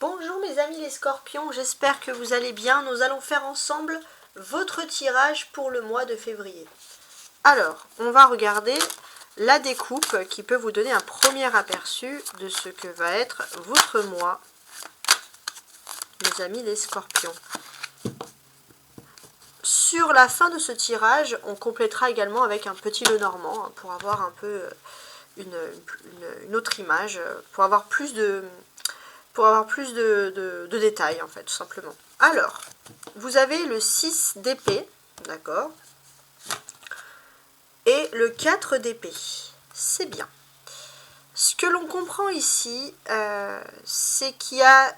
Bonjour mes amis les scorpions, j'espère que vous allez bien. Nous allons faire ensemble votre tirage pour le mois de février. Alors, on va regarder la découpe qui peut vous donner un premier aperçu de ce que va être votre mois, mes amis les scorpions. Sur la fin de ce tirage, on complétera également avec un petit Lenormand hein, pour avoir un peu une autre image, pour avoir plus de détails en fait, tout simplement. Alors, vous avez le 6 d'épée, d'accord, et le 4 d'épée. C'est bien. Ce que l'on comprend ici, c'est qu'il y a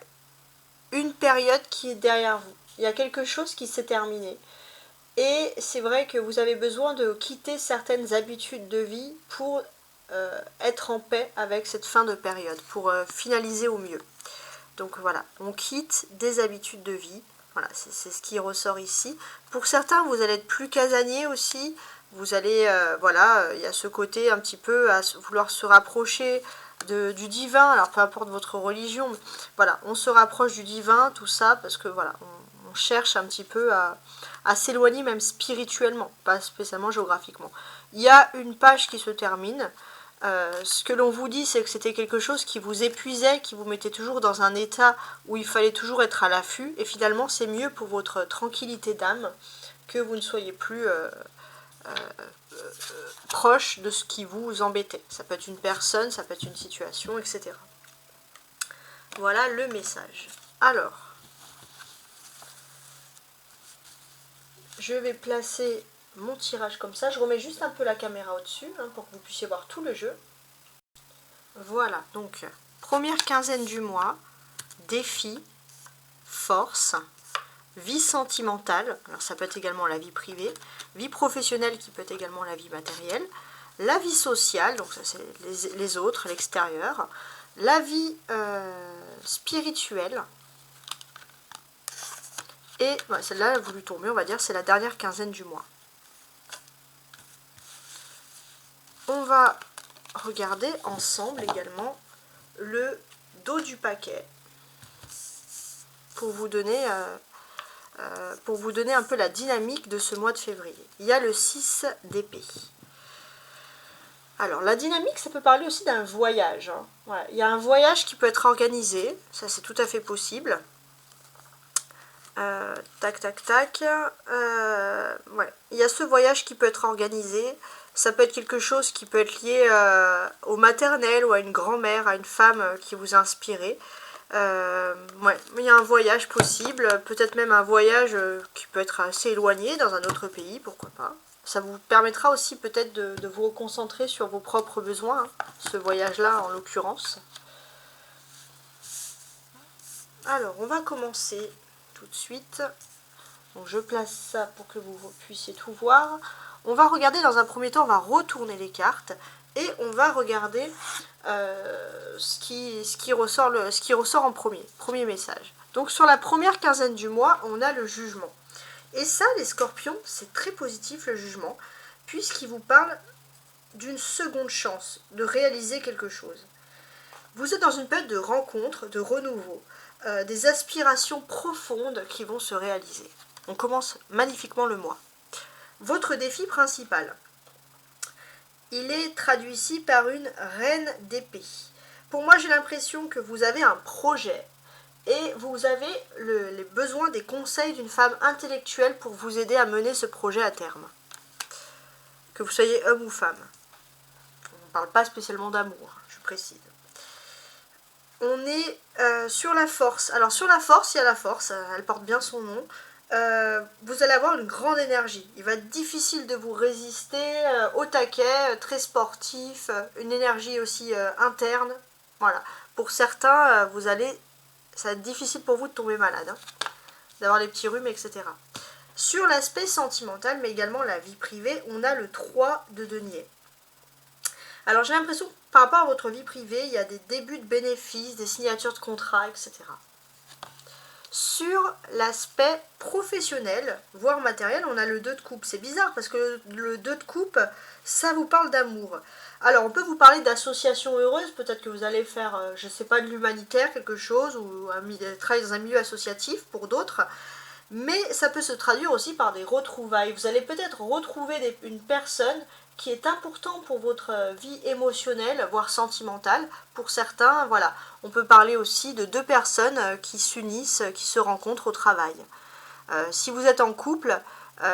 une période qui est derrière vous. Il y a quelque chose qui s'est terminé. Et c'est vrai que vous avez besoin de quitter certaines habitudes de vie pour être en paix avec cette fin de période, pour finaliser au mieux. Donc voilà, on quitte des habitudes de vie. Voilà, c'est ce qui ressort ici. Pour certains, vous allez être plus casanier aussi. Vous allez, voilà, il y a ce côté un petit peu à vouloir se rapprocher du divin. Alors peu importe votre religion, mais voilà, on se rapproche du divin, tout ça, parce que voilà, on cherche un petit peu à s'éloigner même spirituellement, pas spécialement géographiquement. Il y a une page qui se termine. Ce que l'on vous dit, c'est que c'était quelque chose qui vous épuisait, qui vous mettait toujours dans un état où il fallait toujours être à l'affût. Et finalement, c'est mieux pour votre tranquillité d'âme que vous ne soyez plus proche de ce qui vous embêtait. Ça peut être une personne, ça peut être une situation, etc. Voilà le message. Alors, je vais placer mon tirage comme ça. Je remets juste un peu la caméra au-dessus hein, pour que vous puissiez voir tout le jeu. Voilà, donc première quinzaine du mois, défi, force, vie sentimentale, alors ça peut être également la vie privée, vie professionnelle qui peut être également la vie matérielle, la vie sociale, donc ça c'est les autres, l'extérieur, la vie spirituelle, et ouais, celle-là vous lui tombez, on va dire, c'est la dernière quinzaine du mois. On va regarder ensemble également le dos du paquet pour vous donner un peu la dynamique de ce mois de février. Il y a le 6 d'épée. Alors la dynamique, ça peut parler aussi d'un voyage. Hein. Voilà. Il y a un voyage qui peut être organisé, ça c'est tout à fait possible. Tac, tac, tac. Ouais. Il y a ce voyage qui peut être organisé. Ça peut être quelque chose qui peut être lié au maternel ou à une grand-mère, à une femme qui vous a inspiré. Ouais, il y a un voyage possible, peut-être même un voyage qui peut être assez éloigné dans un autre pays, pourquoi pas. Ça vous permettra aussi peut-être de vous reconcentrer sur vos propres besoins, hein, ce voyage-là en l'occurrence. Alors, on va commencer tout de suite. Donc, je place ça pour que vous puissiez tout voir. On va regarder dans un premier temps, on va retourner les cartes et on va regarder ce qui ressort en premier message. Donc sur la première quinzaine du mois, on a le jugement. Et ça, les scorpions, c'est très positif le jugement, puisqu'il vous parle d'une seconde chance de réaliser quelque chose. Vous êtes dans une période de rencontre, de renouveau, des aspirations profondes qui vont se réaliser. On commence magnifiquement le mois. Votre défi principal, il est traduit ici par une reine d'épée. Pour moi, j'ai l'impression que vous avez un projet et vous avez les besoins des conseils d'une femme intellectuelle pour vous aider à mener ce projet à terme. Que vous soyez homme ou femme. On ne parle pas spécialement d'amour, je précise. On est sur la force. Alors sur la force, il y a la force, elle porte bien son nom. Vous allez avoir une grande énergie. Il va être difficile de vous résister au taquet, très sportif, une énergie aussi interne. Voilà. Pour certains, ça va être difficile pour vous de tomber malade, hein, d'avoir les petits rhumes, etc. Sur l'aspect sentimental, mais également la vie privée, on a le 3 de denier. Alors j'ai l'impression que par rapport à votre vie privée, il y a des débuts de bénéfices, des signatures de contrats, etc. Sur l'aspect professionnel, voire matériel, on a le 2 de coupe. C'est bizarre parce que le 2 de coupe, ça vous parle d'amour. Alors, on peut vous parler d'associations heureuses, peut-être que vous allez faire, je ne sais pas, de l'humanitaire, quelque chose, ou travailler dans un milieu associatif pour d'autres, mais ça peut se traduire aussi par des retrouvailles. Vous allez peut-être retrouver une personne qui est importante pour votre vie émotionnelle, voire sentimentale. Pour certains, voilà, on peut parler aussi de deux personnes qui s'unissent, qui se rencontrent au travail. Si vous êtes en couple,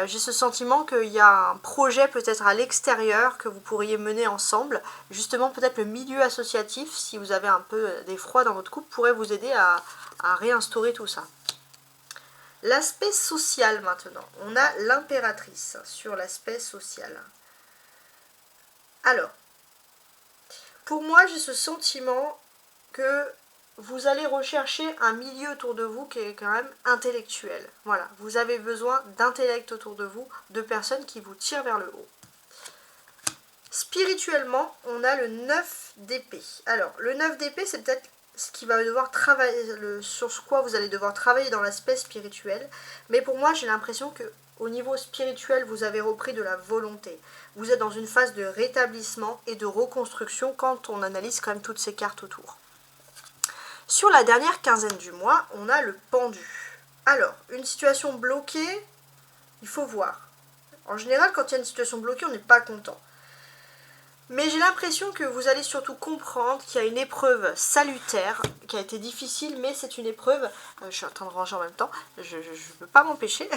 j'ai ce sentiment qu'il y a un projet peut-être à l'extérieur que vous pourriez mener ensemble. Justement, peut-être le milieu associatif, si vous avez un peu d'effroi dans votre couple, pourrait vous aider à réinstaurer tout ça. L'aspect social maintenant. On a l'impératrice sur l'aspect social. Alors, pour moi, j'ai ce sentiment que vous allez rechercher un milieu autour de vous qui est quand même intellectuel. Voilà, vous avez besoin d'intellect autour de vous, de personnes qui vous tirent vers le haut. Spirituellement, on a le 9 d'épée. Alors, le 9 d'épée, c'est peut-être ce qui va devoir travailler, sur quoi vous allez devoir travailler dans l'aspect spirituel. Mais pour moi, j'ai l'impression que au niveau spirituel, vous avez repris de la volonté. Vous êtes dans une phase de rétablissement et de reconstruction quand on analyse quand même toutes ces cartes autour. Sur la dernière quinzaine du mois, on a le pendu. Alors, une situation bloquée, il faut voir. En général, quand il y a une situation bloquée, on n'est pas content. Mais j'ai l'impression que vous allez surtout comprendre qu'il y a une épreuve salutaire, qui a été difficile, mais c'est une épreuve, je suis en train de ranger en même temps, je ne peux pas m'empêcher,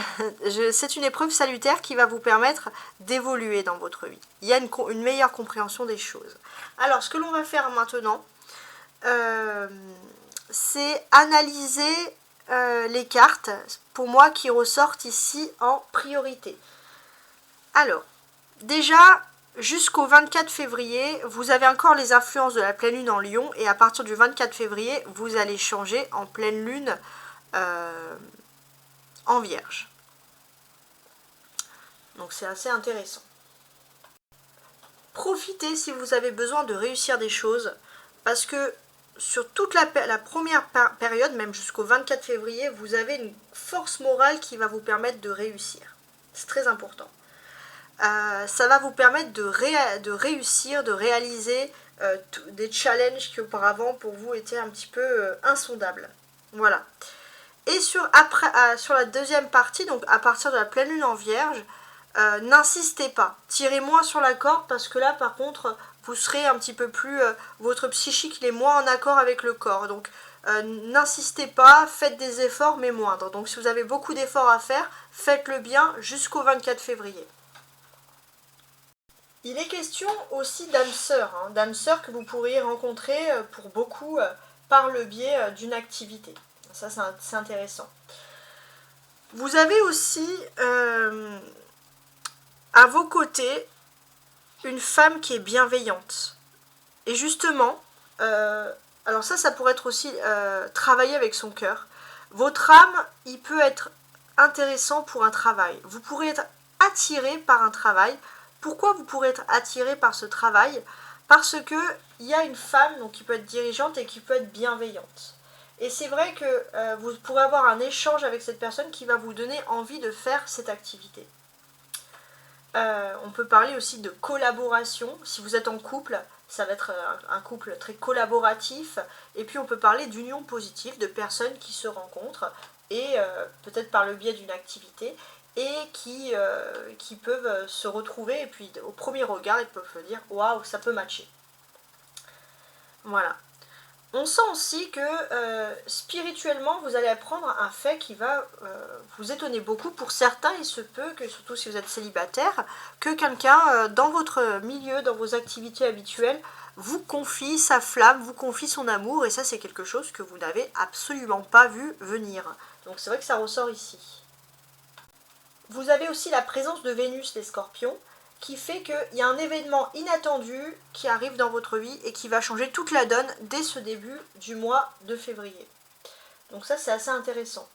c'est une épreuve salutaire qui va vous permettre d'évoluer dans votre vie. Il y a une meilleure compréhension des choses. Alors, ce que l'on va faire maintenant, c'est analyser les cartes, pour moi, qui ressortent ici en priorité. Alors, déjà, jusqu'au 24 février, vous avez encore les influences de la pleine lune en Lion, et à partir du 24 février, vous allez changer en pleine lune en Vierge. Donc c'est assez intéressant. Profitez si vous avez besoin de réussir des choses, parce que sur toute la première période, même jusqu'au 24 février, vous avez une force morale qui va vous permettre de réussir. C'est très important. Ça va vous permettre de réussir, de réaliser des challenges qui auparavant pour vous étaient un petit peu insondables. Voilà. Et sur la deuxième partie, donc à partir de la pleine lune en Vierge, n'insistez pas. Tirez moins sur la corde parce que là, par contre, vous serez un petit peu plus... votre psychique il est moins en accord avec le corps. Donc, n'insistez pas, faites des efforts, mais moindres. Donc, si vous avez beaucoup d'efforts à faire, faites-le bien jusqu'au 24 février. Il est question aussi d'âmes sœurs, d'âmes sœurs que vous pourriez rencontrer pour beaucoup par le biais d'une activité. Ça, c'est intéressant. Vous avez aussi à vos côtés une femme qui est bienveillante. Et justement, alors ça pourrait être aussi travailler avec son cœur. Votre âme, il peut être intéressant pour un travail. Vous pourrez être attiré par un travail. Pourquoi vous pourrez être attiré par ce travail? Parce qu'il y a une femme donc, qui peut être dirigeante et qui peut être bienveillante. Et c'est vrai que vous pourrez avoir un échange avec cette personne qui va vous donner envie de faire cette activité. On peut parler aussi de collaboration. Si vous êtes en couple, ça va être un couple très collaboratif. Et puis on peut parler d'union positive, de personnes qui se rencontrent et peut-être par le biais d'une activité et qui peuvent se retrouver et puis au premier regard ils peuvent se dire waouh, ça peut matcher. Voilà. On sent aussi que spirituellement vous allez apprendre un fait qui va vous étonner beaucoup. Pour certains, il se peut que, surtout si vous êtes célibataire, que quelqu'un dans votre milieu, dans vos activités habituelles, vous confie sa flamme, vous confie son amour, et ça c'est quelque chose que vous n'avez absolument pas vu venir. Donc c'est vrai que ça ressort ici. Vous avez aussi la présence de Vénus, les scorpions, qui fait qu'il y a un événement inattendu qui arrive dans votre vie et qui va changer toute la donne dès ce début du mois de février. Donc ça, c'est assez intéressant.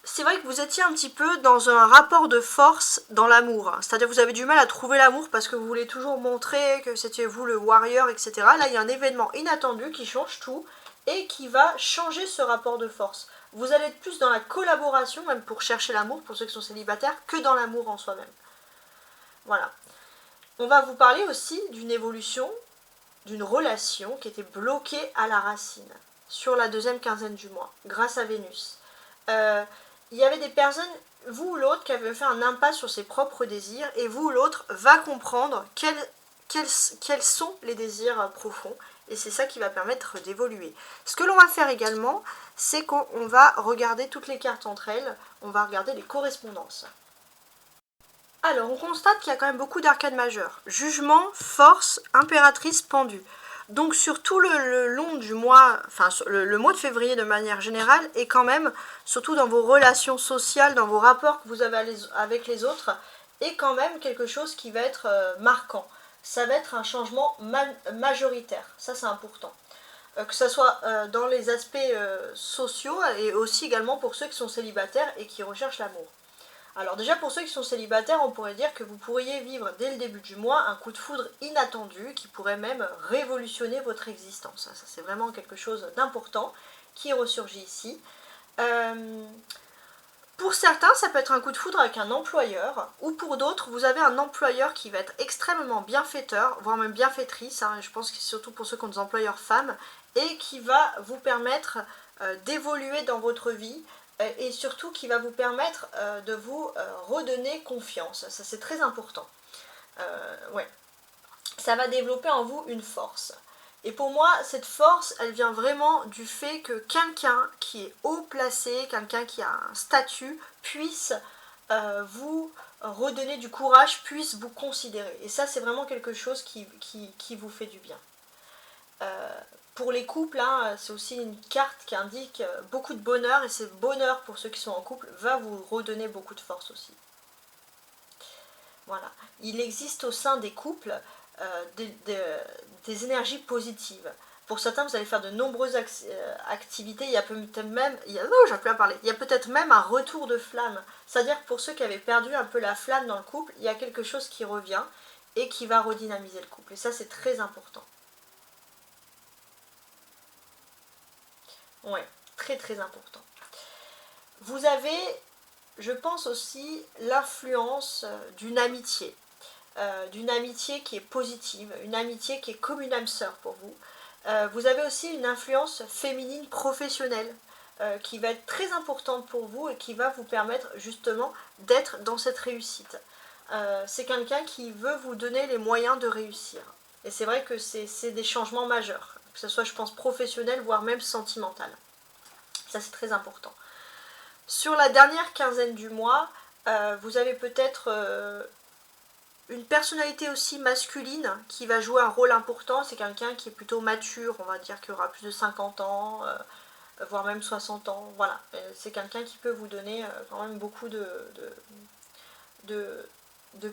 C'est vrai que vous étiez un petit peu dans un rapport de force dans l'amour. C'est-à-dire que vous avez du mal à trouver l'amour parce que vous voulez toujours montrer que c'était vous le warrior, etc. Là, il y a un événement inattendu qui change tout et qui va changer ce rapport de force. Vous allez être plus dans la collaboration, même pour chercher l'amour, pour ceux qui sont célibataires, que dans l'amour en soi-même. Voilà. On va vous parler aussi d'une évolution, d'une relation qui était bloquée à la racine sur la deuxième quinzaine du mois, grâce à Vénus. Il y avait des personnes, vous ou l'autre, qui avaient fait un impasse sur ses propres désirs, et vous ou l'autre va comprendre quels sont les désirs profonds, et c'est ça qui va permettre d'évoluer. Ce que l'on va faire également, c'est qu'on va regarder toutes les cartes entre elles, on va regarder les correspondances. Alors, on constate qu'il y a quand même beaucoup d'arcades majeures. Jugement, force, impératrice, pendue. Donc sur tout le long du mois, enfin le mois de février de manière générale, et quand même, surtout dans vos relations sociales, dans vos rapports que vous avez avec les autres, est quand même quelque chose qui va être marquant. Ça va être un changement majoritaire, ça c'est important. Que ce soit dans les aspects sociaux et aussi également pour ceux qui sont célibataires et qui recherchent l'amour. Alors déjà pour ceux qui sont célibataires, on pourrait dire que vous pourriez vivre dès le début du mois un coup de foudre inattendu qui pourrait même révolutionner votre existence. Ça c'est vraiment quelque chose d'important qui ressurgit ici. Pour certains, ça peut être un coup de foudre avec un employeur, ou pour d'autres, vous avez un employeur qui va être extrêmement bienfaiteur, voire même bienfaitrice, hein, je pense que c'est surtout pour ceux qui ont des employeurs femmes, et qui va vous permettre d'évoluer dans votre vie, et surtout qui va vous permettre de vous redonner confiance. Ça c'est très important. Ouais. Ça va développer en vous une force. Et pour moi, cette force, elle vient vraiment du fait que quelqu'un qui est haut placé, quelqu'un qui a un statut, puisse vous redonner du courage, puisse vous considérer. Et ça, c'est vraiment quelque chose qui vous fait du bien. Pour les couples, hein, c'est aussi une carte qui indique beaucoup de bonheur, et ce bonheur pour ceux qui sont en couple va vous redonner beaucoup de force aussi. Voilà. Il existe au sein des couples des énergies positives. Pour certains, vous allez faire de nombreuses activités. Il y a peut-être même, il y a peut-être même un retour de flamme. C'est-à-dire que pour ceux qui avaient perdu un peu la flamme dans le couple, il y a quelque chose qui revient et qui va redynamiser le couple. Et ça, c'est très important. Ouais, très très important. Vous avez, je pense aussi, l'influence d'une amitié qui est positive, une amitié qui est comme une âme sœur pour vous. Vous avez aussi une influence féminine professionnelle qui va être très importante pour vous et qui va vous permettre justement d'être dans cette réussite. C'est quelqu'un qui veut vous donner les moyens de réussir. Et c'est vrai que c'est des changements majeurs, que ce soit, je pense, professionnel, voire même sentimental. Ça, c'est très important. Sur la dernière quinzaine du mois, vous avez peut-être une personnalité aussi masculine qui va jouer un rôle important. C'est quelqu'un qui est plutôt mature, on va dire qu'il aura plus de 50 ans, voire même 60 ans. Voilà, c'est quelqu'un qui peut vous donner quand même beaucoup de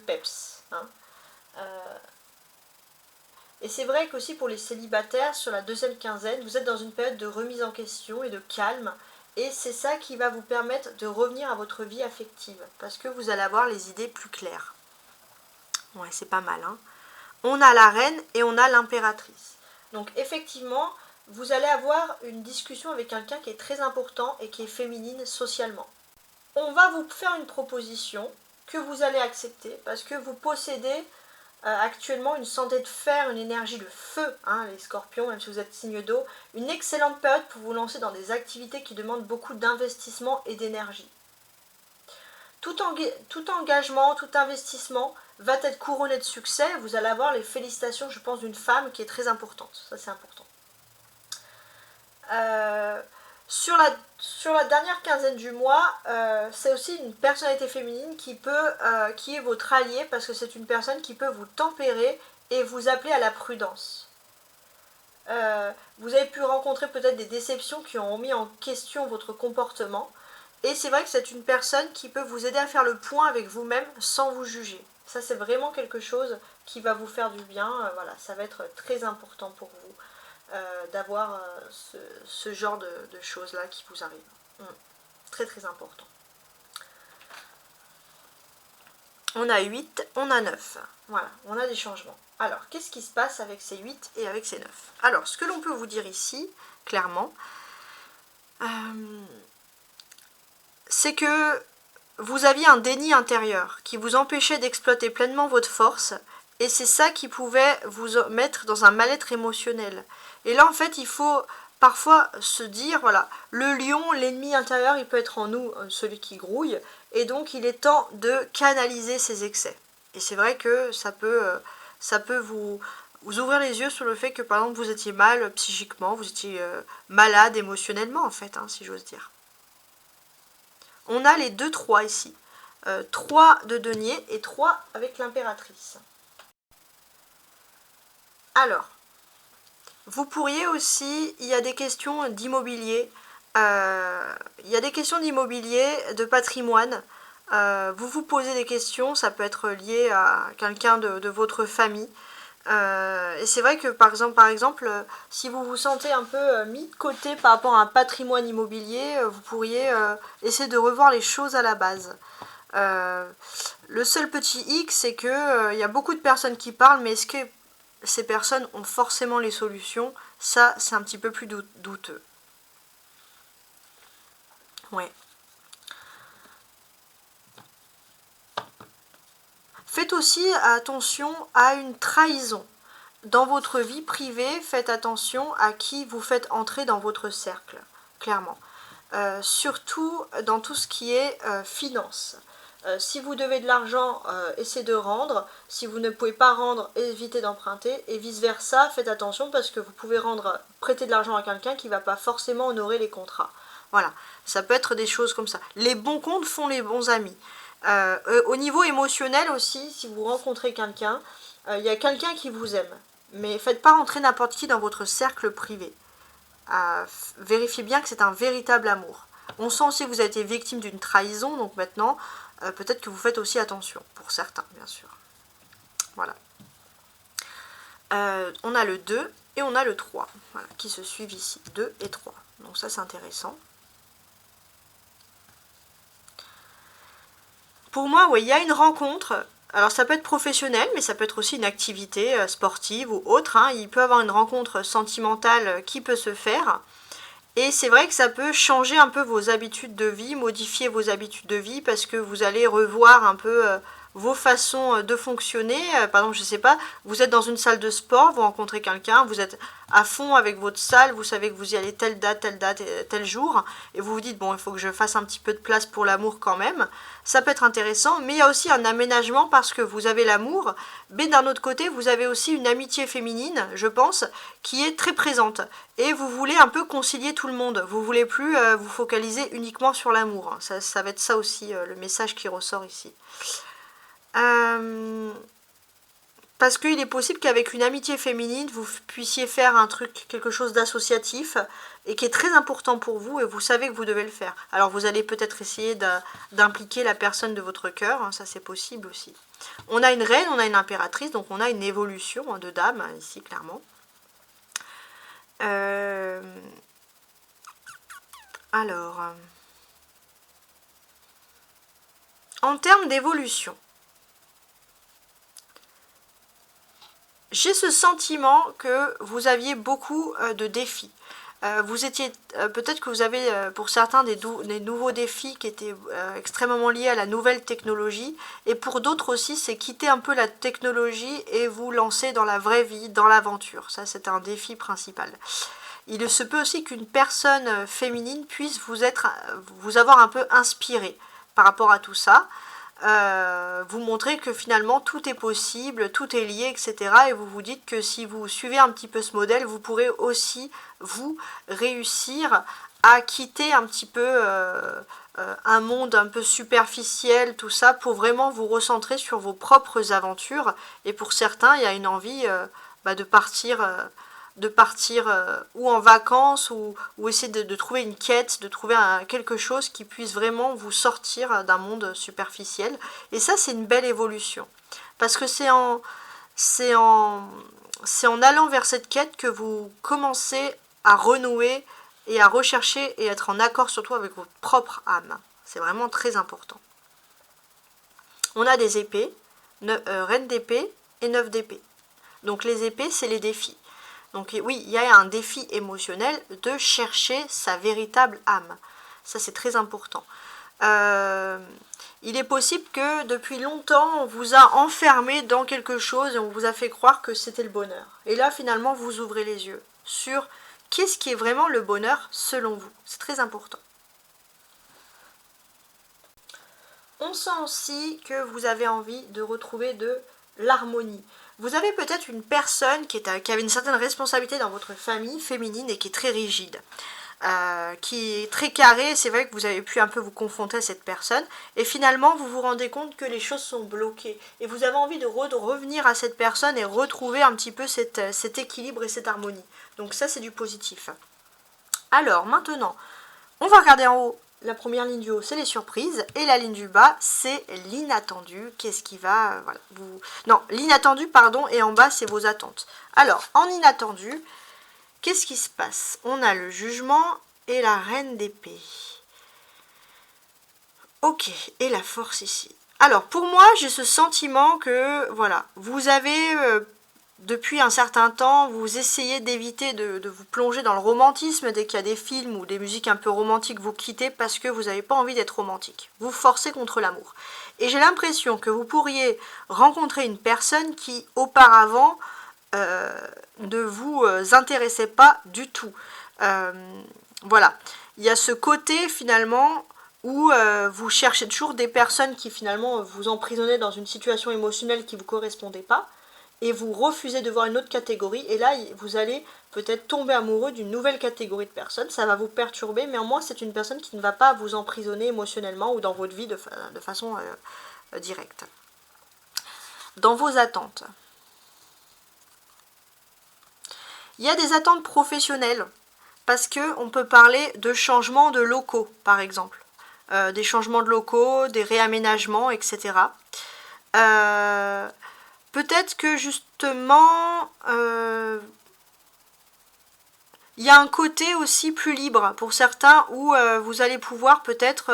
peps. Hein. Et c'est vrai qu'aussi pour les célibataires, sur la deuxième quinzaine, vous êtes dans une période de remise en question et de calme. Et c'est ça qui va vous permettre de revenir à votre vie affective. Parce que vous allez avoir les idées plus claires. Ouais, c'est pas mal. Hein. On a la reine et on a l'impératrice. Donc effectivement, vous allez avoir une discussion avec quelqu'un qui est très important et qui est féminine socialement. On va vous faire une proposition que vous allez accepter parce que vous possédez actuellement une santé de fer, une énergie de feu, hein, les scorpions, même si vous êtes signe d'eau, une excellente période pour vous lancer dans des activités qui demandent beaucoup d'investissement et d'énergie. Tout engagement, tout investissement va être couronné de succès. Vous allez avoir les félicitations, je pense, d'une femme qui est très importante. Ça, c'est important. Sur la dernière quinzaine du mois, c'est aussi une personnalité féminine qui est votre allié parce que c'est une personne qui peut vous tempérer et vous appeler à la prudence. Vous avez pu rencontrer peut-être des déceptions qui ont mis en question votre comportement. Et c'est vrai que c'est une personne qui peut vous aider à faire le point avec vous-même sans vous juger. Ça, c'est vraiment quelque chose qui va vous faire du bien. Voilà, ça va être très important pour vous d'avoir ce genre de choses-là qui vous arrivent. Très très important. On a 8, on a 9. Voilà, on a des changements. Alors, qu'est-ce qui se passe avec ces 8 et avec ces 9? Alors, ce que l'on peut vous dire ici, clairement, c'est que vous aviez un déni intérieur qui vous empêchait d'exploiter pleinement votre force et c'est ça qui pouvait vous mettre dans un mal-être émotionnel. Et là en fait il faut parfois se dire, voilà, le lion, l'ennemi intérieur, il peut être en nous, celui qui grouille, et donc il est temps de canaliser ses excès. Et c'est vrai que ça peut vous ouvrir les yeux sur le fait que par exemple vous étiez mal psychiquement, vous étiez malade émotionnellement en fait, hein, si j'ose dire. On a les 2-3 ici. 3 de denier et 3 avec l'impératrice. Alors, vous pourriez aussi, il y a des questions d'immobilier, il y a des questions d'immobilier, de patrimoine. Vous vous posez des questions, ça peut être lié à quelqu'un de votre famille. Et c'est vrai que par exemple, si vous vous sentez un peu mis de côté par rapport à un patrimoine immobilier, vous pourriez essayer de revoir les choses à la base. Le seul petit hic, c'est que y a beaucoup de personnes qui parlent, mais est-ce que ces personnes ont forcément les solutions? Ça, c'est un petit peu plus douteux. Ouais. Faites aussi attention à une trahison. Dans votre vie privée, faites attention à qui vous faites entrer dans votre cercle, clairement. Surtout dans tout ce qui est finance. Si vous devez de l'argent, essayez de rendre. Si vous ne pouvez pas rendre, évitez d'emprunter. Et vice-versa, faites attention parce que vous pouvez prêter de l'argent à quelqu'un qui ne va pas forcément honorer les contrats. Voilà, ça peut être des choses comme ça. Les bons comptes font les bons amis. Au niveau émotionnel aussi, si vous rencontrez quelqu'un, il y a quelqu'un qui vous aime. Mais faites pas rentrer n'importe qui dans votre cercle privé. Vérifiez bien que c'est un véritable amour. On sent aussi que vous avez été victime d'une trahison, donc maintenant, peut-être que vous faites aussi attention, pour certains, bien sûr. Voilà. On a le 2 et on a le 3, voilà, qui se suivent ici, 2 et 3. Donc ça, c'est intéressant. Pour moi, oui, il y a une rencontre. Alors ça peut être professionnel, mais ça peut être aussi une activité sportive ou autre, hein. Il peut y avoir une rencontre sentimentale qui peut se faire. Et c'est vrai que ça peut changer un peu vos habitudes de vie, modifier vos habitudes de vie, parce que vous allez revoir un peu vos façons de fonctionner. Par exemple, je ne sais pas, vous êtes dans une salle de sport, vous rencontrez quelqu'un, vous êtes à fond avec votre salle, vous savez que vous y allez telle date, tel jour, et vous vous dites, bon, il faut que je fasse un petit peu de place pour l'amour quand même. Ça peut être intéressant, mais il y a aussi un aménagement parce que vous avez l'amour, mais d'un autre côté, vous avez aussi une amitié féminine, je pense, qui est très présente. Et vous voulez un peu concilier tout le monde. Vous voulez plus vous focaliser uniquement sur l'amour. Ça va être ça aussi, le message qui ressort ici. Parce qu'il est possible qu'avec une amitié féminine, vous puissiez faire un truc, quelque chose d'associatif, et qui est très important pour vous, et vous savez que vous devez le faire. Alors vous allez peut-être essayer d'impliquer la personne de votre cœur, hein, ça c'est possible aussi. On a une reine, on a une impératrice, donc on a une évolution de dame, hein, ici clairement. Alors, en termes d'évolution, j'ai ce sentiment que vous aviez beaucoup de défis. Vous étiez, peut-être que vous avez pour certains des nouveaux défis qui étaient extrêmement liés à la nouvelle technologie, et pour d'autres aussi c'est quitter un peu la technologie et vous lancer dans la vraie vie, dans l'aventure. Ça c'est un défi principal. Il se peut aussi qu'une personne féminine puisse vous avoir un peu inspiré par rapport à tout ça. Vous montrer que finalement tout est possible, tout est lié, etc. Et vous vous dites que si vous suivez un petit peu ce modèle, vous pourrez aussi, vous, réussir à quitter un petit peu un monde un peu superficiel, tout ça, pour vraiment vous recentrer sur vos propres aventures. Et pour certains, il y a une envie de partir ou en vacances ou essayer de trouver une quête, de trouver quelque chose qui puisse vraiment vous sortir d'un monde superficiel. Et ça, c'est une belle évolution. Parce que c'est en allant vers cette quête que vous commencez à renouer et à rechercher et être en accord surtout avec votre propre âme. C'est vraiment très important. On a des épées, reine d'épée et 9 d'épée. Donc les épées, c'est les défis. Donc oui, il y a un défi émotionnel de chercher sa véritable âme. Ça, c'est très important. il est possible que depuis longtemps on vous a enfermé dans quelque chose et on vous a fait croire que c'était le bonheur. Et là finalement vous ouvrez les yeux sur qu'est-ce qui est vraiment le bonheur selon vous. C'est très important. On sent aussi que vous avez envie de retrouver de l'harmonie. Vous avez peut-être une personne qui avait une certaine responsabilité dans votre famille féminine et qui est très rigide. Qui est très carré, c'est vrai que vous avez pu un peu vous confronter à cette personne, et finalement vous vous rendez compte que les choses sont bloquées, et vous avez envie de revenir à cette personne et retrouver un petit peu cet équilibre et cette harmonie. Donc ça c'est du positif. Alors maintenant, on va regarder en haut. La première ligne du haut, c'est les surprises, et la ligne du bas, c'est l'inattendu. Qu'est-ce qui va... voilà, non, l'inattendu, pardon, et en bas, c'est vos attentes. Alors, en inattendu, qu'est-ce qui se passe? On a le jugement et la reine d'épée. Ok, et la force ici. Alors, pour moi, j'ai ce sentiment que, voilà, vous avez... depuis un certain temps, vous essayez d'éviter de vous plonger dans le romantisme. Dès qu'il y a des films ou des musiques un peu romantiques, vous quittez parce que vous n'avez pas envie d'être romantique. Vous forcez contre l'amour. Et j'ai l'impression que vous pourriez rencontrer une personne qui, auparavant, ne vous intéressait pas du tout. Voilà. Il y a ce côté, finalement, où vous cherchez toujours des personnes qui, finalement, vous emprisonnaient dans une situation émotionnelle qui ne vous correspondait pas. Et vous refusez de voir une autre catégorie, et là vous allez peut-être tomber amoureux d'une nouvelle catégorie de personnes, ça va vous perturber, mais en moins c'est une personne qui ne va pas vous emprisonner émotionnellement ou dans votre vie de façon directe. Dans vos attentes, il y a des attentes professionnelles, parce qu'on peut parler de changements de locaux, par exemple, des changements de locaux, des réaménagements, etc. Peut-être que justement, il y a un côté aussi plus libre pour certains où vous allez pouvoir peut-être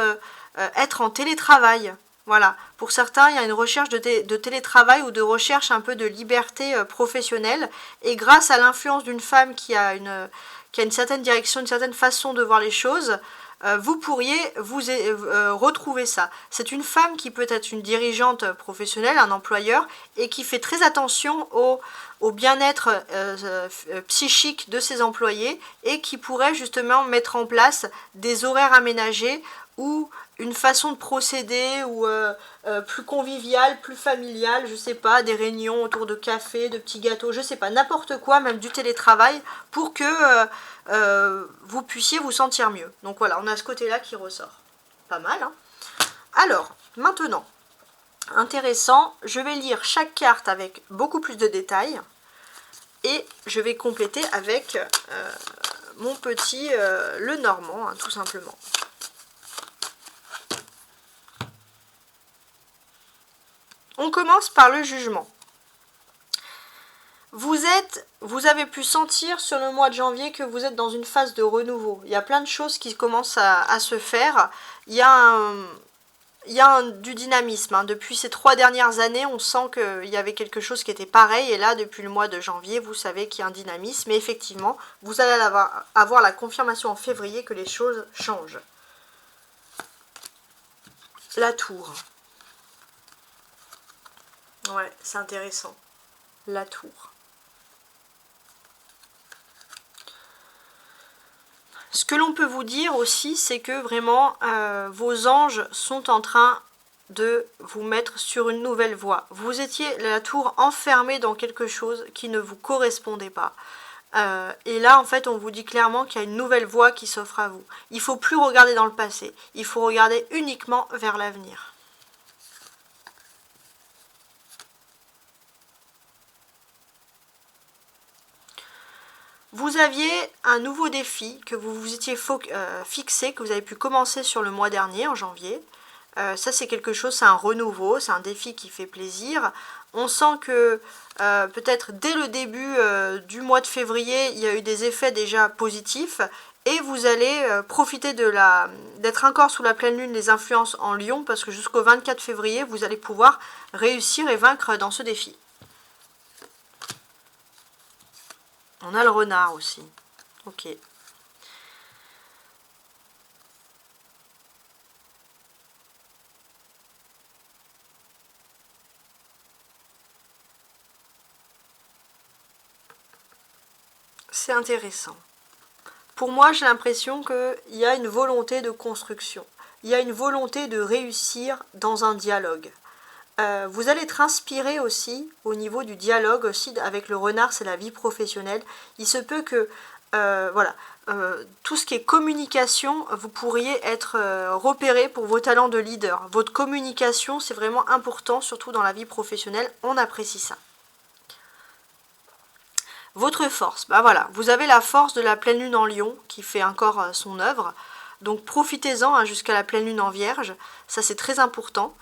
être en télétravail. Voilà, pour certains, il y a une recherche de télétravail ou de recherche un peu de liberté professionnelle. Et grâce à l'influence d'une femme qui a une certaine direction, une certaine façon de voir les choses, vous pourriez vous retrouver ça. C'est une femme qui peut être une dirigeante professionnelle, un employeur, et qui fait très attention au bien-être psychique de ses employés et qui pourrait justement mettre en place des horaires aménagés ou une façon de procéder ou plus conviviale, plus familiale, je sais pas, des réunions autour de café, de petits gâteaux, je sais pas, n'importe quoi, même du télétravail, pour que vous puissiez vous sentir mieux. Donc voilà, on a ce côté-là qui ressort. Pas mal, hein? Alors, maintenant, intéressant, je vais lire chaque carte avec beaucoup plus de détails et je vais compléter avec mon petit le normand, hein, tout simplement. On commence par le jugement. Vous avez pu sentir sur le mois de janvier que vous êtes dans une phase de renouveau. Il y a plein de choses qui commencent à se faire. Il y a du dynamisme. Hein. Depuis ces 3 dernières années, on sent qu'il y avait quelque chose qui était pareil. Et là, depuis le mois de janvier, vous savez qu'il y a un dynamisme. Et effectivement, vous allez avoir la confirmation en février que les choses changent. La tour. Ouais, c'est intéressant. La tour. Ce que l'on peut vous dire aussi, c'est que vraiment, vos anges sont en train de vous mettre sur une nouvelle voie. Vous étiez, la tour, enfermée dans quelque chose qui ne vous correspondait pas. Et là, en fait, on vous dit clairement qu'il y a une nouvelle voie qui s'offre à vous. Il ne faut plus regarder dans le passé. Il faut regarder uniquement vers l'avenir. Vous aviez un nouveau défi que vous vous étiez fixé, que vous avez pu commencer sur le mois dernier, en janvier. Ça, c'est quelque chose, c'est un renouveau, c'est un défi qui fait plaisir. On sent que peut-être dès le début du mois de février, il y a eu des effets déjà positifs. Et vous allez profiter d'être encore sous la pleine lune, les influences en Lion, parce que jusqu'au 24 février, vous allez pouvoir réussir et vaincre dans ce défi. On a le renard aussi. Ok. c'est intéressant. Pour moi, j'ai l'impression qu'il y a une volonté de construction. Il y a une volonté de réussir dans un dialogue. Vous allez être inspiré aussi au niveau du dialogue aussi avec le renard, c'est la vie professionnelle. Il se peut que voilà, tout ce qui est communication, vous pourriez être repéré pour vos talents de leader. Votre communication, c'est vraiment important, surtout dans la vie professionnelle, on apprécie ça. Votre force, bah voilà, vous avez la force de la pleine lune en Lion qui fait encore son œuvre. Donc profitez-en hein, jusqu'à la pleine lune en Vierge, ça c'est très important.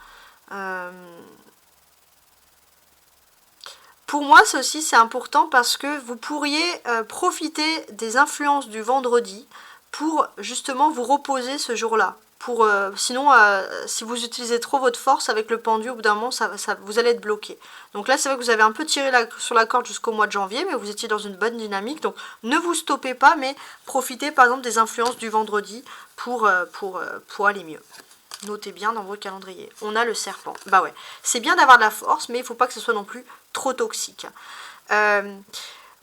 Pour moi, ceci c'est important parce que vous pourriez profiter des influences du vendredi pour justement vous reposer ce jour-là. Sinon, si vous utilisez trop votre force avec le pendu, au bout d'un moment, vous allez être bloqué. Donc là, c'est vrai que vous avez un peu tiré sur la corde jusqu'au mois de janvier, mais vous étiez dans une bonne dynamique. Donc ne vous stoppez pas, mais profitez par exemple des influences du vendredi pour aller mieux. Notez bien dans vos calendriers. On a le serpent. Bah ouais, c'est bien d'avoir de la force, mais il ne faut pas que ce soit non plus trop toxique.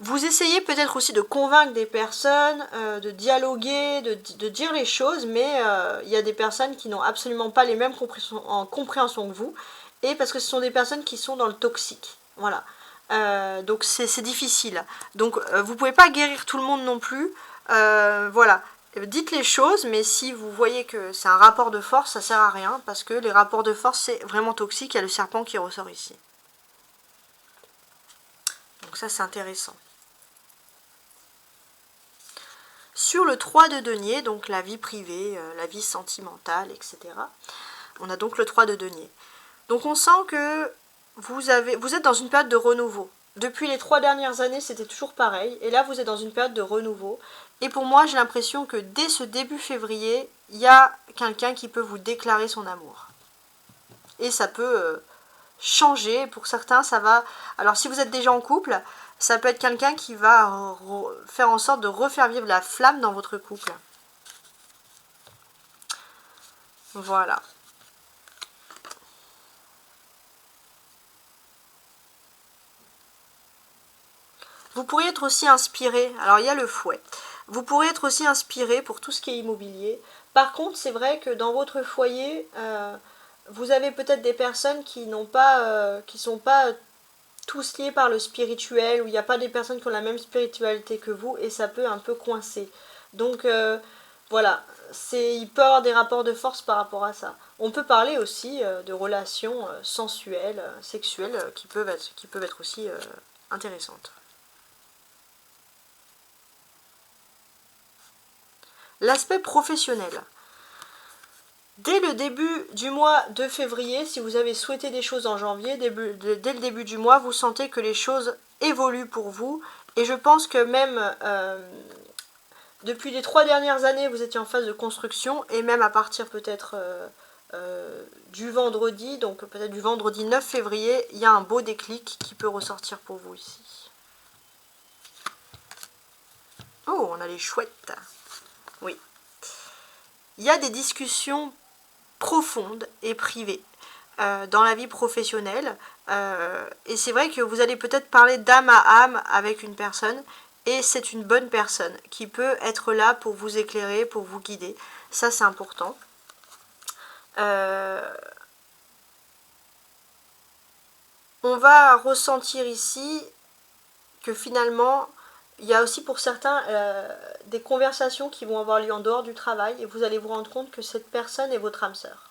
Vous essayez peut-être aussi de convaincre des personnes, de dialoguer, de dire les choses, mais il y a des personnes qui n'ont absolument pas les mêmes compréhensions que vous, et parce que ce sont des personnes qui sont dans le toxique. Voilà. Donc c'est difficile. Donc vous ne pouvez pas guérir tout le monde non plus. Voilà. Dites les choses, mais si vous voyez que c'est un rapport de force, ça sert à rien, parce que les rapports de force, c'est vraiment toxique. Il y a le serpent qui ressort ici. Donc ça, c'est intéressant. Sur le 3 de denier, donc la vie privée, la vie sentimentale, etc. On a donc le 3 de denier. Donc on sent que vous êtes dans une période de renouveau. Depuis les 3 dernières années, c'était toujours pareil. Et là, vous êtes dans une période de renouveau. Et pour moi, j'ai l'impression que dès ce début février, il y a quelqu'un qui peut vous déclarer son amour. Et ça peut changer. Pour certains, ça va... Alors, si vous êtes déjà en couple... Ça peut être quelqu'un qui va faire en sorte de refaire vivre la flamme dans votre couple. Voilà. Vous pourriez être aussi inspiré. Alors, il y a le fouet. Vous pourrez être aussi inspiré pour tout ce qui est immobilier. Par contre, c'est vrai que dans votre foyer, vous avez peut-être des personnes qui n'ont pas, qui sont pas tous liés par le spirituel, où il n'y a pas des personnes qui ont la même spiritualité que vous, et ça peut un peu coincer. Donc voilà, il peut y avoir des rapports de force par rapport à ça. On peut parler aussi de relations sensuelles, sexuelles, qui peuvent être aussi intéressantes. L'aspect professionnel. Dès le début du mois de février, si vous avez souhaité des choses en janvier, dès le début du mois, vous sentez que les choses évoluent pour vous. Et je pense que même depuis les 3 dernières années, vous étiez en phase de construction. Et même à partir peut-être du vendredi, donc peut-être du vendredi 9 février, il y a un beau déclic qui peut ressortir pour vous ici. Oh, on a les chouettes. Oui. Il y a des discussions profonde et privée dans la vie professionnelle et c'est vrai que vous allez peut-être parler d'âme à âme avec une personne et c'est une bonne personne qui peut être là pour vous éclairer, pour vous guider. Ça c'est important. On va ressentir ici que finalement il y a aussi pour certains des conversations qui vont avoir lieu en dehors du travail et vous allez vous rendre compte que cette personne est votre âme sœur.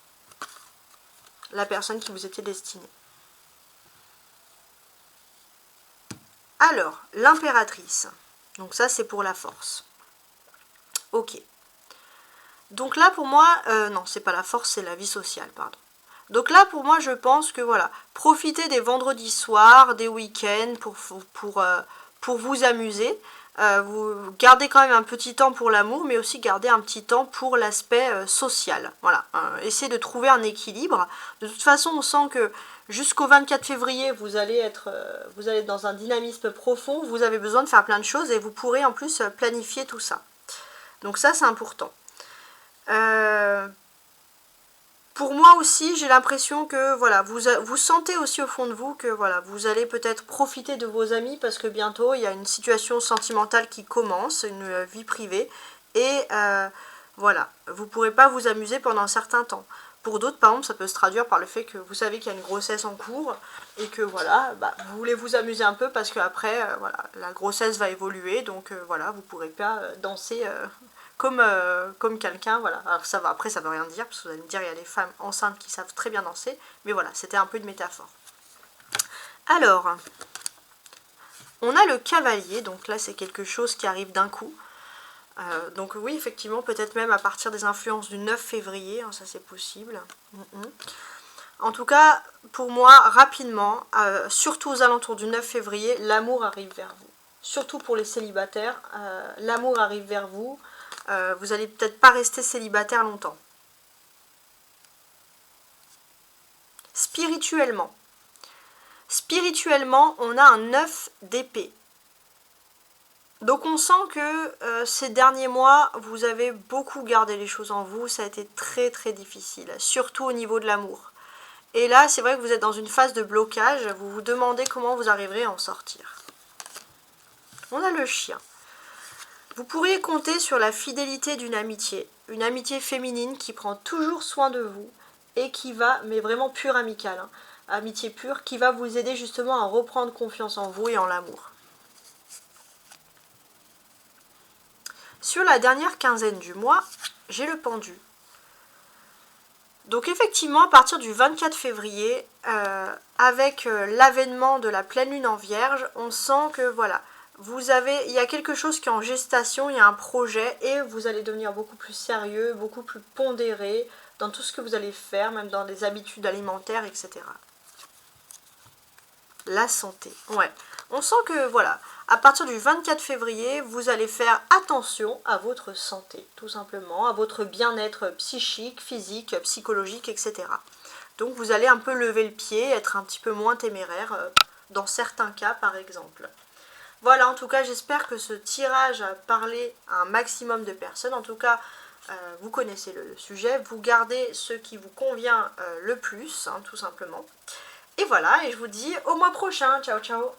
La personne qui vous était destinée. Alors, l'impératrice. Donc ça, c'est pour la force. Ok. Donc là, pour moi... non, c'est pas la force, c'est la vie sociale, pardon. Donc là, pour moi, je pense que voilà, profitez des vendredis soirs, des week-ends pour vous amuser. Vous gardez quand même un petit temps pour l'amour, mais aussi gardez un petit temps pour l'aspect social. Voilà, essayez de trouver un équilibre. De toute façon, on sent que jusqu'au 24 février, vous allez être dans un dynamisme profond. Vous avez besoin de faire plein de choses et vous pourrez en plus planifier tout ça. Donc ça, c'est important. Pour moi aussi, j'ai l'impression que voilà, vous sentez aussi au fond de vous que voilà, vous allez peut-être profiter de vos amis parce que bientôt il y a une situation sentimentale qui commence, une vie privée, et voilà, vous ne pourrez pas vous amuser pendant un certain temps. Pour d'autres, par exemple, ça peut se traduire par le fait que vous savez qu'il y a une grossesse en cours et que voilà, vous voulez vous amuser un peu parce qu'après, voilà, la grossesse va évoluer, donc voilà, vous ne pourrez pas danser comme quelqu'un, voilà. Alors ça va, après ça veut rien dire, parce que vous allez me dire, il y a des femmes enceintes qui savent très bien danser, mais voilà, c'était un peu une métaphore. Alors, on a le cavalier, donc là c'est quelque chose qui arrive d'un coup. Donc oui, effectivement, peut-être même à partir des influences du 9 février, hein, ça c'est possible. En tout cas, pour moi, rapidement, surtout aux alentours du 9 février, l'amour arrive vers vous. Surtout pour les célibataires, l'amour arrive vers vous. Vous allez peut-être pas rester célibataire longtemps. Spirituellement. Spirituellement, on a un 9 d'épée. Donc on sent que ces derniers mois, vous avez beaucoup gardé les choses en vous, ça a été très très difficile, surtout au niveau de l'amour. Et là, c'est vrai que vous êtes dans une phase de blocage, vous vous demandez comment vous arriverez à en sortir. On a le chien. Vous pourriez compter sur la fidélité d'une amitié, une amitié féminine qui prend toujours soin de vous et qui va, mais vraiment pure amicale, hein, amitié pure, qui va vous aider justement à reprendre confiance en vous et en l'amour. Sur la dernière quinzaine du mois, j'ai le pendu. Donc effectivement, à partir du 24 février, avec l'avènement de la pleine lune en vierge, on sent que voilà, il y a quelque chose qui est en gestation, il y a un projet et vous allez devenir beaucoup plus sérieux, beaucoup plus pondéré dans tout ce que vous allez faire, même dans les habitudes alimentaires, etc. La santé, ouais. On sent que voilà, à partir du 24 février, vous allez faire attention à votre santé, tout simplement, à votre bien-être psychique, physique, psychologique, etc. Donc vous allez un peu lever le pied, être un petit peu moins téméraire, dans certains cas par exemple. Voilà, en tout cas, j'espère que ce tirage a parlé à un maximum de personnes. En tout cas, vous connaissez le sujet, vous gardez ce qui vous convient le plus, hein, tout simplement. Et voilà, et je vous dis au mois prochain. Ciao, ciao.